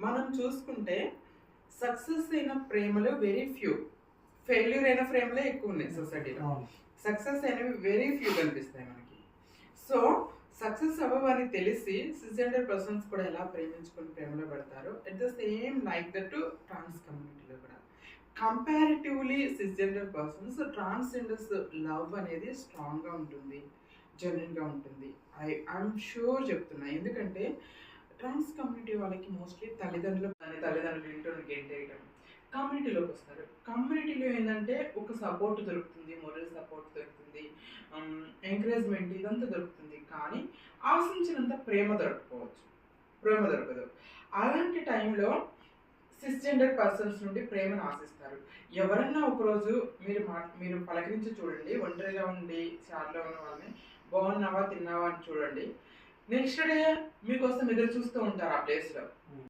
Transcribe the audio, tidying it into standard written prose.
మనం చూసుకుంటే సక్సెస్ అయిన ప్రేమలు వెరీ ఫ్యూ, ఫెయిల్యూర్ అయిన ప్రేమలే ఎక్కువ ఉన్నాయి సొసైటీలో. సక్సెస్ అయినవి వెరీ ఫ్యూ కనిపిస్తాయి మనకి. సో సక్సెస్ అవ్వవని తెలిసి సిస్జెండర్ పర్సన్స్ కూడా ఎలా ప్రేమించుకొని ప్రేమలో పడతారు. At the same like that trans కమ్యూనిటీలో కూడా comparatively cisgender persons transgenders love అనేది స్ట్రాంగ్గా ఉంటుంది, జెన్యున్గా ఉంటుంది. ఐఎమ్ షూర్ చెప్తున్నా. ఎందుకంటే ట్రాన్స్ కమ్యూనిటీ వాళ్ళకి మోస్ట్లీ తల్లిదండ్రులు ఇంట్లో గెంటేయడం, కమ్యూనిటీలోకి వస్తారు. కమ్యూనిటీలో ఏంటంటే ఒక సపోర్ట్ దొరుకుతుంది, మొరల్ సపోర్ట్ దొరుకుతుంది, ఎంకరేజ్మెంట్ ఇదంతా దొరుకుతుంది. కానీ ఆశించినంత ప్రేమ దొరకదు. అలాంటి టైంలో సిస్జెండర్ పర్సన్స్ నుండి ప్రేమను ఆశిస్తారు. ఎవరన్నా ఒకరోజు మీరు పలకరించి చూడండి, ఒంటరిగా ఉండి చార్లో ఉన్న వాళ్ళని బాగున్నావా తిన్నావా అని చూడండి. నెక్స్ట్ డే మీకోసం ఎదురు చూస్తూ ఉంటారు ఆ ప్లేస్లో.